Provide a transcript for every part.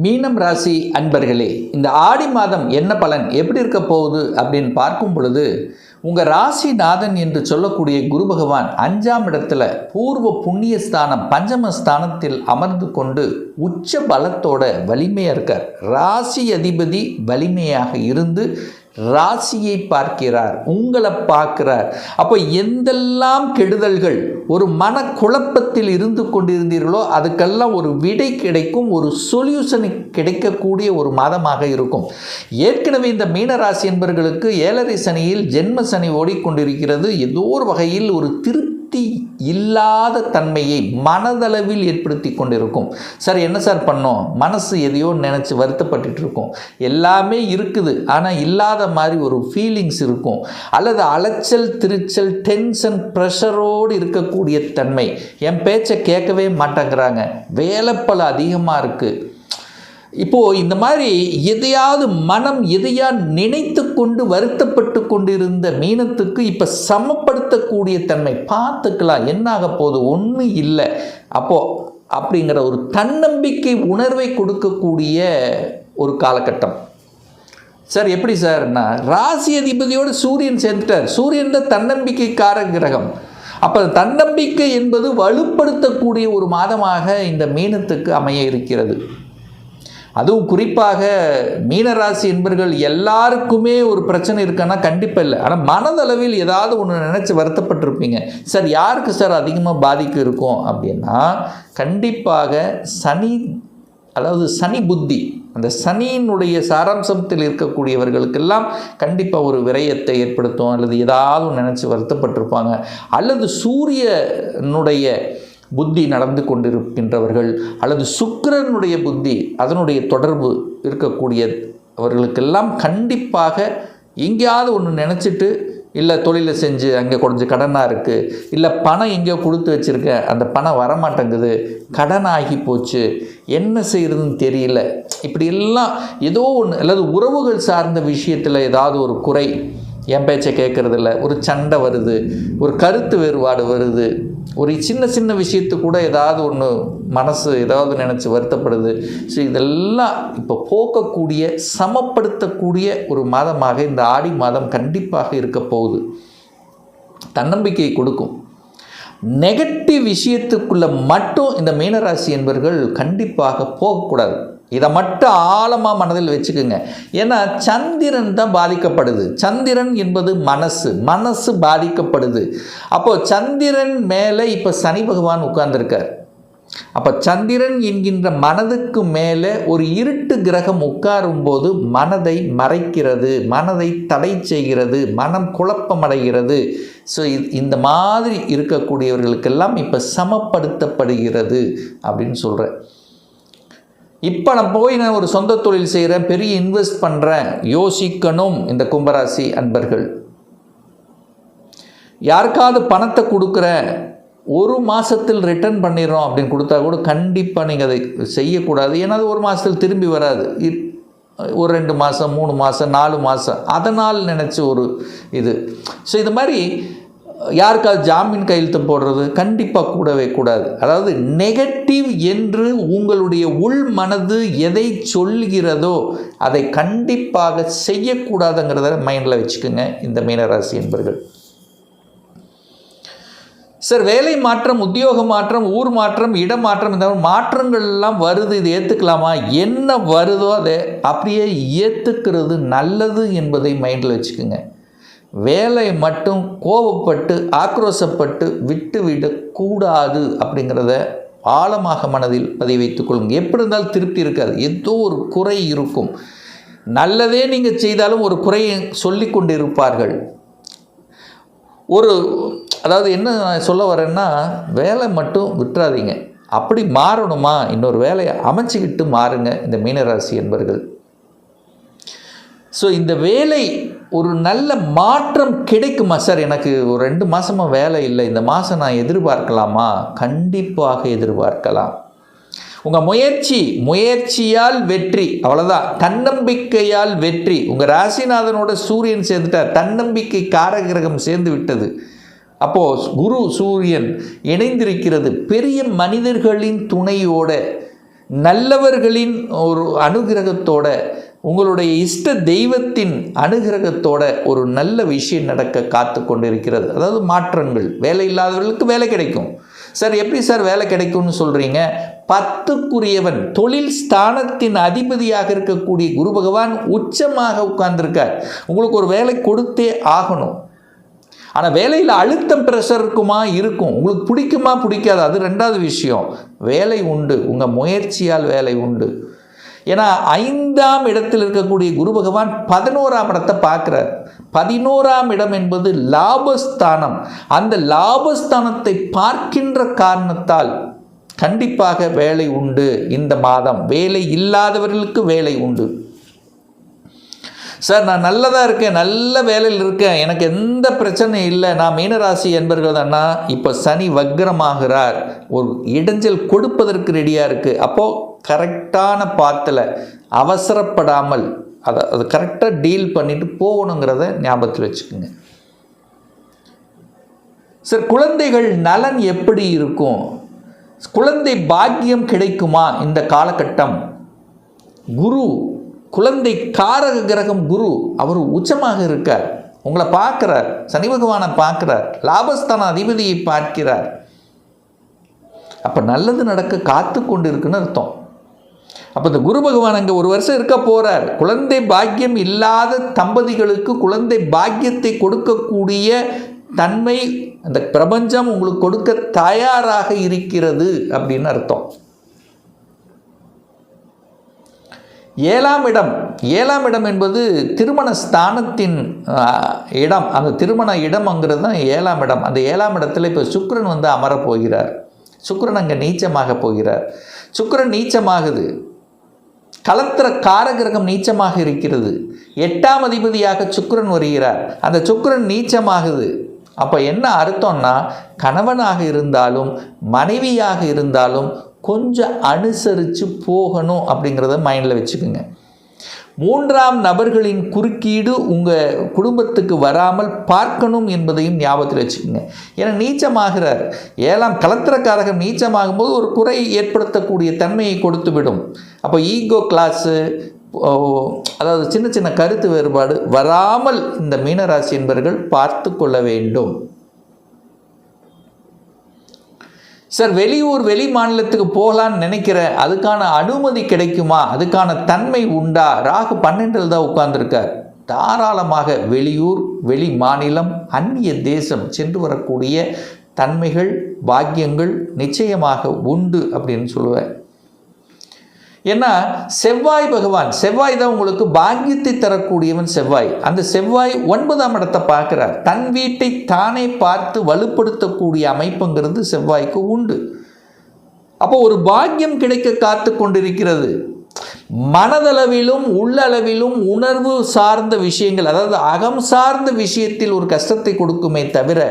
மீனம் ராசி அன்பர்களே, இந்த ஆடி மாதம் என்ன பலன் எப்படி இருக்க போகுது அப்படின்னு பார்க்கும் பொழுது, உங்கள் ராசிநாதன் என்று சொல்லக்கூடிய குரு பகவான் 5ஆம் இடத்துல பூர்வ புண்ணிய ஸ்தானம் பஞ்சமஸ்தானத்தில் அமர்ந்து கொண்டு உச்ச பலத்தோட வலிமையாக இருக்கார். ராசி அதிபதி வலிமையாக இருந்து ராசியை பார்க்கிறார், உங்களை பார்க்கிறார். அப்போ எந்தெல்லாம் கெடுதல்கள் ஒரு மனக்குழப்பத்தில் இருந்து கொண்டிருந்தீர்களோ அதுக்கெல்லாம் ஒரு விடை கிடைக்கும், ஒரு சொல்யூஷன் கிடைக்கக்கூடிய ஒரு மாதமாக இருக்கும். ஏற்கனவே இந்த மீனராசி என்பவர்களுக்கு 7.5 சனியில் ஜென்ம சனி ஓடிக்கொண்டிருக்கிறது. ஏதோ ஒரு வகையில் ஒரு திருப்தி இல்லாத தன்மையை மனதளவில் ஏற்படுத்தி கொண்டிருக்கும். சார் என்ன சார் பண்ணோம், மனசு எதையோ நினச்சி வருத்தப்பட்டு இருக்கும், எல்லாமே இருக்குது ஆனால் இல்லாத மாதிரி ஒரு ஃபீலிங்ஸ் இருக்கும், அல்லது அலைச்சல் திருச்சல் டென்ஷன் ப்ரெஷரோடு இருக்கக்கூடிய தன்மை. என் பேச்சை கேட்கவே மாட்டேங்கிறாங்க, வேலைப்பளு அதிகமாக இருக்குது. இப்போது இந்த மாதிரி எதையாவது மனம் எதையா நினைத்து கொண்டு வருத்தப்பட்டு கொண்டிருந்த மீனத்துக்கு இப்போ சமப்படுத்தக்கூடிய தன்மை. பார்த்துக்கலாம், என்னாக போகுது, ஒன்றும் இல்லை அப்போது அப்படிங்கிற ஒரு தன்னம்பிக்கை உணர்வை கொடுக்கக்கூடிய ஒரு காலகட்டம். சார் எப்படி சார்னா, ராசி அதிபதியோடு சூரியன் சேர்ந்துட்டார். சூரியன் தான் தன்னம்பிக்கைக்கார கிரகம். அப்போ தன்னம்பிக்கை என்பது வலுப்படுத்தக்கூடிய ஒரு மாதமாக இந்த மீனத்துக்கு அமைய இருக்கிறது. அதுவும் குறிப்பாக மீனராசி என்பர்கள் எல்லாருக்குமே ஒரு பிரச்சனை இருக்குன்னா கண்டிப்பாக இல்லை, ஆனால் மனதளவில் ஏதாவது ஒன்று நினச்சி வருத்தப்பட்டிருப்பீங்க. சார் யாருக்கு சார் அதிகமாக பாதிப்பு இருக்கும் அப்படின்னா, கண்டிப்பாக சனி, அதாவது சனி புத்தி, அந்த சனியினுடைய சாராம்சத்தில் இருக்கக்கூடியவர்களுக்கெல்லாம் கண்டிப்பாக ஒரு விரயத்தை ஏற்படுத்தும், அல்லது ஏதாவது நினச்சி வருத்தப்பட்டிருப்பாங்க. அல்லது சூரியனுடைய புத்தி நடந்து கொண்டிருக்கின்றவர்கள், அல்லது சுக்கிரனுடைய புத்தி அதனுடைய தொடர்பு இருக்கக்கூடியவர்களுக்கெல்லாம் கண்டிப்பாக எங்கேயாவது ஒன்று நினச்சிட்டு, இல்லை தொழிலை செஞ்சு அங்கே கொஞ்சம் கடனாக இருக்குது, இல்லை பணம் எங்கேயோ கொடுத்து வச்சுருக்கேன் அந்த பணம் வரமாட்டேங்குது, கடன் ஆகி போச்சு, என்ன செய்கிறதுன்னு தெரியல, இப்படி எல்லாம் ஏதோ ஒன்று, அல்லது உறவுகள் சார்ந்த விஷயத்தில் ஏதாவது ஒரு குறை, என் பேச்சை கேட்குறதில்ல, ஒரு சண்டை வருது, ஒரு கருத்து வேறுபாடு வருது, ஒரு சின்ன சின்ன விஷயத்து கூட ஏதாவது ஒன்று மனசு ஏதாவது நினச்சி வருத்தப்படுது. ஸோ இதெல்லாம் இப்போ போக்கக்கூடிய சமப்படுத்தக்கூடிய ஒரு மாதமாக இந்த ஆடி மாதம் கண்டிப்பாக இருக்க போகுது. தன்னம்பிக்கையை கொடுக்கும். நெகட்டிவ் விஷயத்துக்குள்ளே மட்டும் இந்த மீனராசி என்பவர்கள் கண்டிப்பாக போகக்கூடாது. இதை மட்டும் ஆழமாக மனதில் வச்சுக்கோங்க. ஏன்னா சந்திரன் தான் பாதிக்கப்படுது. சந்திரன் என்பது மனசு பாதிக்கப்படுது. அப்போது சந்திரன் மேலே இப்போ சனி பகவான் உட்கார்ந்துருக்கார். அப்போ சந்திரன் என்கின்ற மனதுக்கு மேலே ஒரு இருட்டு கிரகம் உட்காரும்போது மனதை மறைக்கிறது, மனதை தடை செய்கிறது, மனம் குழப்பமடைகிறது. ஸோ இந்த மாதிரி இருக்கக்கூடியவர்களுக்கெல்லாம் இப்போ சமப்படுத்தப்படுகிறது அப்படின்னு சொல்கிறேன். இப்போ நான் ஒரு சொந்த தொழில் செய்கிறேன், பெரிய இன்வெஸ்ட் பண்ணுறேன், யோசிக்கணும் இந்த கும்பராசி அன்பர்கள். யாருக்காவது பணத்தை கொடுக்குறேன், ஒரு மாதத்தில் ரிட்டர்ன் பண்ணிடுறோம் அப்படின்னு கொடுத்தா கூட கண்டிப்பாக நீங்கள் அதை செய்யக்கூடாது. ஏன்னா அது ஒரு மாதத்தில் திரும்பி வராது. ஒரு 2 மாதம் 3 மாதம் 4 மாதம் அதனால் நினச்சி ஒரு இது. ஸோ இது மாதிரி யாருக்காவது ஜாமீன் கையெழுத்து போடுறது கண்டிப்பாக கூடவே கூடாது. அதாவது நெகட்டிவ் என்று உங்களுடைய உள் மனது எதை சொல்கிறதோ அதை கண்டிப்பாக செய்யக்கூடாதுங்கிறத மைண்டில் வச்சுக்கோங்க இந்த மீனராசி என்பர்கள். சார் வேலை மாற்றம், உத்தியோக மாற்றம், ஊர் மாற்றம், இடமாற்றம், இந்த மாற்றங்கள்லாம் வருது, இது ஏற்றுக்கலாமா? என்ன வருதோ அதை அப்படியே ஏற்றுக்கிறது நல்லது என்பதை மைண்டில் வச்சுக்கோங்க. வேலை மட்டும் கோபப்பட்டு ஆக்ரோஷப்பட்டு விட்டுவிடக்கூடாது அப்படிங்கிறத ஆழமாக மனதில் பதிவு வைத்துக் கொள்ளுங்கள். எப்படி இருந்தாலும் திருப்தி இருக்காது, ஏதோ ஒரு குறை இருக்கும். நல்லதே நீங்கள் செய்தாலும் ஒரு குறையை சொல்லி கொண்டு இருப்பார்கள். அதாவது என்ன சொல்ல வரேன்னா, வேலை மட்டும் விட்டுறாதீங்க. அப்படி மாறணுமா, இன்னொரு வேலையை அமைச்சிக்கிட்டு மாறுங்க இந்த மீனராசி என்பர்கள். ஸோ இந்த வேலை ஒரு நல்ல மாற்றம் கிடைக்குமா? சார் எனக்கு ஒரு 2 மாதமாக வேலை இல்லை, இந்த மாதம் நான் எதிர்பார்க்கலாமா? கண்டிப்பாக எதிர்பார்க்கலாம். உங்கள் முயற்சியால் வெற்றி, அவ்வளோதான். தன்னம்பிக்கையால் வெற்றி. உங்கள் ராசிநாதனோட சூரியன் சேர்ந்துட்டார், தன்னம்பிக்கை காரகிரகம் சேர்ந்து விட்டது. அப்போது குரு சூரியன் இணைந்திருக்கிறது. பெரிய மனிதர்களின் துணையோட நல்லவர்களின் ஒரு அனுகிரகத்தோட, உங்களுடைய இஷ்ட தெய்வத்தின் அனுகிரகத்தோட ஒரு நல்ல விஷயம் நடக்க காத்து கொண்டிருக்கிறது. அதாவது மாற்றங்கள். வேலை இல்லாதவர்களுக்கு வேலை கிடைக்கும். சார் எப்படி சார் வேலை கிடைக்கும்னு சொல்கிறீங்க? 10க்குரியவன், தொழில் ஸ்தானத்தின் அதிபதியாக இருக்கக்கூடிய குரு பகவான் உச்சமாக உட்கார்ந்துருக்கார். உங்களுக்கு ஒரு வேலை கொடுத்தே ஆகணும். ஆனால் வேலையில் அழுத்தம் ப்ரெஷர் இருக்குமா? இருக்கும். உங்களுக்கு பிடிக்குமா பிடிக்காது, அது ரெண்டாவது விஷயம். வேலை உண்டு, உங்கள் முயற்சியால் வேலை உண்டு. ஏன்னா 5ஆம் இடத்தில் இருக்கக்கூடிய குரு பகவான் 11ஆம் இடத்தை பார்க்குறார். 11ஆம் இடம் என்பது லாபஸ்தானம். அந்த லாபஸ்தானத்தை பார்க்கின்ற காரணத்தால் கண்டிப்பாக வேலை உண்டு. இந்த மாதம் வேலை இல்லாதவர்களுக்கு வேலை உண்டு. சார் நான் நல்லதாக இருக்கேன், நல்ல வேலையில் இருக்கேன், எனக்கு எந்த பிரச்சனையும் இல்லை, நான் மீனராசி என்பர்கள் தானா? இப்போ சனி வக்ரமாகிறார், ஒரு இடைஞ்சல் கொடுப்பதற்கு ரெடியாக இருக்குது. அப்போது கரெக்டான பாத்தில் அவசரப்படாமல் அது கரெக்டாக டீல் பண்ணிட்டு போகணுங்கிறத ஞாபகத்தில் வச்சுக்கோங்க. சார் குழந்தைகள் நலன் எப்படி இருக்கும்? குழந்தை பாக்கியம் கிடைக்குமா இந்த காலகட்டம்? குரு, குழந்தை காரக கிரகம் குரு, அவர் உச்சமாக இருக்கார். உங்களை பார்க்குறார், சனி பகவானை பார்க்குறார், லாபஸ்தான அதிபதியை பார்க்கிறார். அப்போ நல்லது நடக்க காத்து கொண்டு இருக்குன்னு அர்த்தம். அப்போ இந்த குரு பகவான் அங்கே ஒரு வருஷம் இருக்க போகிறார். குழந்தை பாக்கியம் இல்லாத தம்பதிகளுக்கு குழந்தை பாக்கியத்தை கொடுக்கக்கூடிய தன்மை அந்த பிரபஞ்சம் உங்களுக்கு கொடுக்க தயாராக இருக்கிறது அப்படின்னு அர்த்தம். 7ஆம் இடம், 7ஆம் இடம் என்பது திருமண ஸ்தானத்தின் இடம். அந்த திருமண இடம்ங்கிறது தான் 7ஆம் இடம். அந்த 7ஆம் இடத்துல இப்போ சுக்கிரன் வந்து அமரப் போகிறார். சுக்கிரன் அங்கே நீச்சமாக போகிறார். சுக்கிரன் நீச்சமாகுது. கலத்திர காரகிரகம் நீச்சமாக இருக்கிறது. 8ஆம் அதிபதியாக சுக்கிரன் வருகிறார். அந்த சுக்கிரன் நீச்சமாகுது. அப்போ என்ன அர்த்தம்னா, கணவனாக இருந்தாலும் மனைவியாக இருந்தாலும் கொஞ்சம் அனுசரித்து போகணும் அப்படிங்கிறத மைண்டில் வச்சுக்கோங்க. 3ஆம் நபர்களின் குறுக்கீடு உங்கள் குடும்பத்துக்கு வராமல் பார்க்கணும் என்பதையும் ஞாபகத்தில் வச்சுக்கோங்க. ஏன்னா நீச்சமாகிறார். 7ஆம் கலத்திரக்காரகம் நீச்சமாகும்போது ஒரு குறை ஏற்படுத்தக்கூடிய தன்மையை கொடுத்து விடும். அப்போ ஈகோ கிளாஸு, அதாவது சின்ன சின்ன கருத்து வேறுபாடு வராமல் இந்த மீனராசி என்பவர்கள் பார்த்து கொள்ள வேண்டும். சார் வெளியூர் வெளி மாநிலத்துக்கு போகலான்னு நினைக்கிறேன், அதுக்கான அனுமதி கிடைக்குமா? அதுக்கான தன்மை உண்டா? ராகு 12ல் தான் உட்கார்ந்துருக்கார். தாராளமாக வெளியூர் வெளி மாநிலம் அந்நிய தேசம் சென்று வரக்கூடிய தன்மைகள் பாக்கியங்கள் நிச்சயமாக உண்டு அப்படின்னு சொல்லுவேன். ஏன்னா செவ்வாய் பகவான், செவ்வாய் தான் உங்களுக்கு பாக்கியத்தை தரக்கூடியவன் செவ்வாய். அந்த செவ்வாய் 9ஆம் இடத்தை பார்க்குறார். தன் வீட்டை தானே பார்த்து வலுப்படுத்தக்கூடிய அமைப்புங்கிறது செவ்வாய்க்கு உண்டு. அப்போ ஒரு பாக்கியம் கிடைக்க காத்து கொண்டிருக்கிறது. மனதளவிலும் உள்ளளவிலும் உணர்வு சார்ந்த விஷயங்கள், அதாவது அகம் சார்ந்த விஷயத்தில் ஒரு கஷ்டத்தை கொடுக்குமே தவிர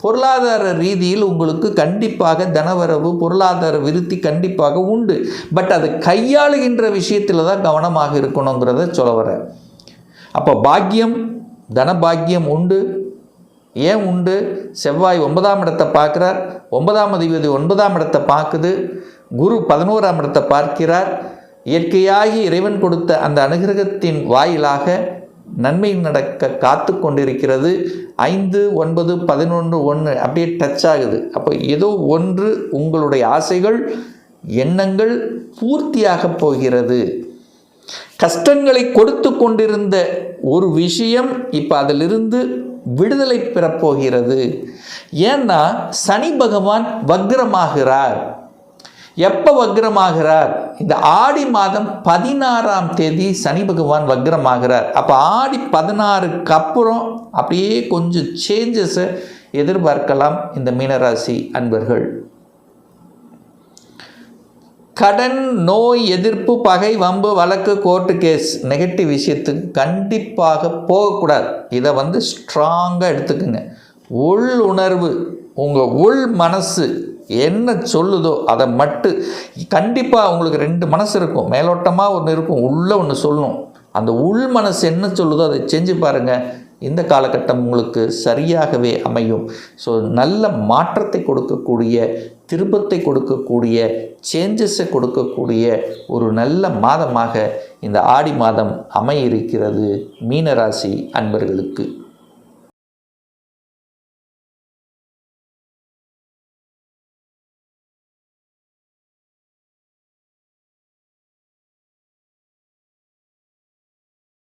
பொருளாதார ரீதியில் உங்களுக்கு கண்டிப்பாக தனவரவு பொருளாதார விருத்தி கண்டிப்பாக உண்டு. பட் அது கையாளுகின்ற விஷயத்தில் தான் கவனமாக இருக்கணுங்கிறத சொல்ல வர. அப்போ பாக்கியம், தனபாக்கியம் உண்டு. ஏன் உண்டு? செவ்வாய் 9ஆம் இடத்தை பார்க்குறார். 9ஆம் அதிபதி 9ஆம் இடத்தை பார்க்குது. குரு 11ஆம் இடத்தை பார்க்கிறார். இயற்கையாகி இறைவன் கொடுத்த அந்த அனுகிரகத்தின் வாயிலாக நன்மை நடக்க காத்து கொண்டிருக்கிறது. 5, 9, 11, 1 அப்படியே டச் ஆகுது. அப்போ ஏதோ ஒன்று உங்களுடைய ஆசைகள் எண்ணங்கள் பூர்த்தியாக போகிறது. கஷ்டங்களை கொடுத்து கொண்டிருந்த ஒரு விஷயம் இப்போ அதிலிருந்து விடுதலை பெறப்போகிறது. ஏன்னா சனி பகவான் வக்ரமாகிறார். எப்போ வக்ரமாகிறார்? இந்த ஆடி மாதம் 16ஆம் தேதி சனி பகவான் வக்ரமாகிறார். அப்போ ஆடி 16க்கு அப்புறம் அப்படியே கொஞ்சம் சேஞ்சஸை எதிர்பார்க்கலாம் இந்த மீனராசி அன்பர்கள். கடன், நோய், எதிர்ப்பு, பகை, வம்பு, வழக்கு, கோர்ட்டு கேஸ், நெகட்டிவ் விஷயத்துக்கு கண்டிப்பாக போகக்கூடாது. இதை வந்து ஸ்ட்ராங்காக எடுத்துக்குங்க. உள் உணர்வு, உங்கள் உள் மனசு என்ன சொல்லுதோ அதை மட்டும். கண்டிப்பாக உங்களுக்கு 2 மனசு இருக்கும். மேலோட்டமாக ஒன்று இருக்கும், உள்ளே ஒன்று சொல்லணும். அந்த உள் மனசு என்ன சொல்லுதோ அதை செஞ்சு பாருங்கள். இந்த காலகட்டம் உங்களுக்கு சரியாகவே அமையும். ஸோ நல்ல மாற்றத்தை கொடுக்கக்கூடிய திருப்பத்தை கொடுக்கக்கூடிய, சேஞ்சஸை கொடுக்கக்கூடிய ஒரு நல்ல மாதமாக இந்த ஆடி மாதம் அமையிருக்கிறது மீனராசி அன்பர்களுக்கு.